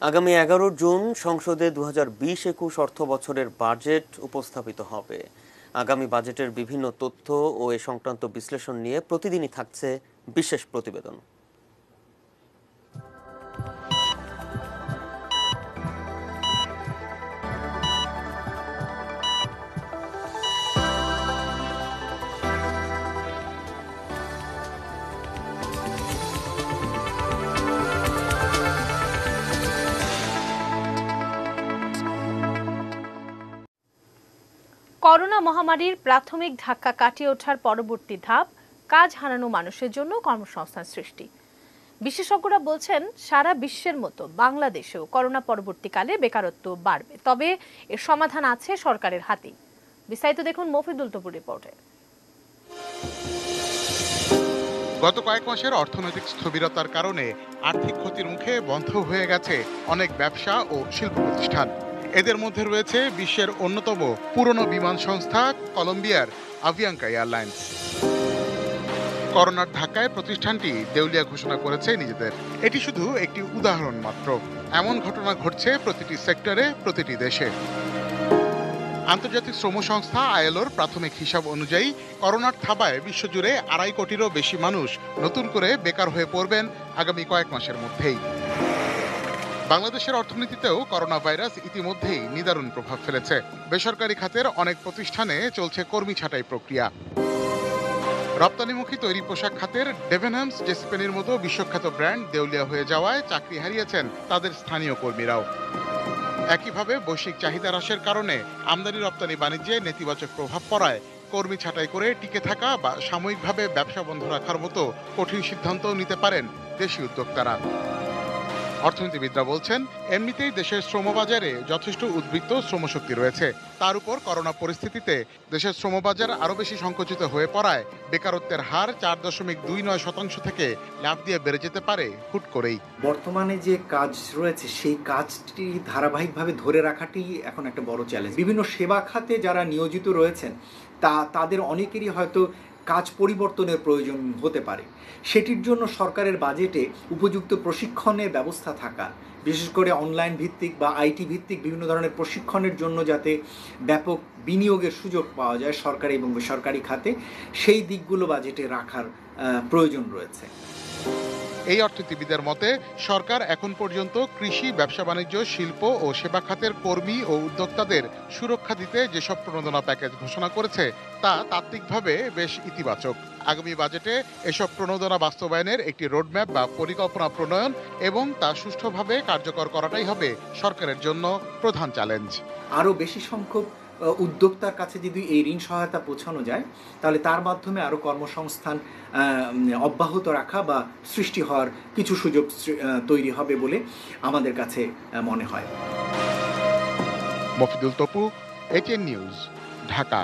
আগামী 11 জুন সংসদে 2020-21 অর্থ বছরের বাজেট উপস্থাপিত হবে। আগামী বাজেটের বিভিন্ন তথ্য ও এ সংক্রান্ত বিশ্লেষণ নিয়ে প্রতিদিনই থাকছে বিশেষ প্রতিবেদন। করোনা মহামারীর প্রাথমিক ধাক্কা কাটিয়ে ওঠার পরবর্তী ধাপ কাজ হারানো মানুষের জন্য কর্মসংস্থান সৃষ্টি। বিশেষজ্ঞরা বলছেন সারা বিশ্বের মতো বাংলাদেশেও করোনা পরবর্তীকালে বেকারত্ব বাড়বে, তবে এর সমাধান আছে সরকারের হাতেই। বিস্তারিত দেখুন মফিদুল তপুর রিপোর্টে। গত কয়েক মাসের অর্থনৈতিক স্থবিরতার কারণে আর্থিক ক্ষতির মুখে বন্ধ হয়ে গেছে অনেক ব্যবসা ও শিল্প প্রতিষ্ঠান। এদের মধ্যে রয়েছে বিশ্বের অন্যতম পুরনো বিমান সংস্থা কলম্বিয়ার আভিয়াঙ্কা এয়ারলাইন্স। করোনার ধাক্কায় প্রতিষ্ঠানটি দেউলিয়া ঘোষণা করেছে নিজেদের। এটি শুধু একটি উদাহরণ মাত্র। এমন ঘটনা ঘটছে প্রতিটি সেক্টরে, প্রতিটি দেশে। আন্তর্জাতিক শ্রম সংস্থা আইএলওর প্রাথমিক হিসাব অনুযায়ী করোনার থাবায় বিশ্বজুড়ে 2.5 কোটিরও বেশি মানুষ নতুন করে বেকার হয়ে পড়বেন আগামী কয়েক মাসের মধ্যেই। বাংলাদেশের অর্থনীতিতেও করোনা ভাইরাস ইতিমধ্যেই নিদারুণ প্রভাব ফেলেছে। বেসরকারি খাতের অনেক প্রতিষ্ঠানে চলছে কর্মী ছাঁটাই প্রক্রিয়া। রপ্তানিমুখী তৈরি পোশাক খাতের ডেভেনহামস, জেসপেনির মতো বিশ্বখ্যাত ব্র্যান্ড দেউলিয়া হয়ে যাওয়ায় চাকরি হারিয়েছেন তাদের স্থানীয় কর্মীরাও। একইভাবে বৈশ্বিক চাহিদা হ্রাসের কারণে আমদানি রপ্তানি বাণিজ্যে নেতিবাচক প্রভাব পড়ায় কর্মী ছাঁটাই করে টিকে থাকা বা সাময়িকভাবে ব্যবসা বন্ধ রাখার মতো কঠিন সিদ্ধান্তও নিতে পারেন দেশি উদ্যোক্তারা। অর্থনীতিবিদরা বলছেন, এমনিতেই দেশের শ্রমবাজারে যথেষ্ট উদ্বৃত্ত শ্রমশক্তি রয়েছে। তার উপর করোনা পরিস্থিতিতে দেশের শ্রমবাজার আরও বেশি সংকুচিত হয়ে পড়ায় বেকারত্বের হার 4.29% থেকে লাফ দিয়ে বেড়ে যেতে পারে হুট করেই। বর্তমানে যে কাজ রয়েছে সেই কাজটি ধারাবাহিকভাবে ধরে রাখাটি এখন একটা বড় চ্যালেঞ্জ। বিভিন্ন সেবা খাতে যারা নিয়োজিত রয়েছেন তাদের অনেকেরই হয়তো কাজ পরিবর্তনের প্রয়োজন হতে পারে। সেটির জন্য সরকারের বাজেটে উপযুক্ত প্রশিক্ষণের ব্যবস্থা থাকা, বিশেষ করে অনলাইন ভিত্তিক বা আইটি ভিত্তিক বিভিন্ন ধরনের প্রশিক্ষণের জন্য যাতে ব্যাপক বিনিয়োগের সুযোগ পাওয়া যায় সরকারি এবং বেসরকারি খাতে, সেই দিকগুলো বাজেটে রাখার প্রয়োজন রয়েছে। এই অর্থনীতিবিদের মতে, সরকার এখন পর্যন্ত কৃষি, ব্যবসা বাণিজ্য, শিল্প ও সেবা খাতের কর্মী ও উদ্যোক্তাদের সুরক্ষা দিতে যেসব প্রণোদনা প্যাকেজ ঘোষণা করেছে তা তাত্ত্বিকভাবে বেশ ইতিবাচক। আগামী বাজেটে এসব প্রণোদনা বাস্তবায়নের একটি রোডম্যাপ বা পরিকল্পনা প্রণয়ন এবং তা সুষ্ঠুভাবে কার্যকর করাটাই হবে সরকারের জন্য প্রধান চ্যালেঞ্জ। আরও বেশি সংখ্যক উদ্যোক্তার কাছে যদি এই ঋণ সহায়তা পৌঁছানো যায়, তাহলে তার মাধ্যমে আরও কর্মসংস্থান অব্যাহত রাখা বা সৃষ্টি হওয়ার কিছু সুযোগ তৈরি হবে বলে আমাদের কাছে মনে হয়। Mofidul Tapu, ATN news, Dhaka.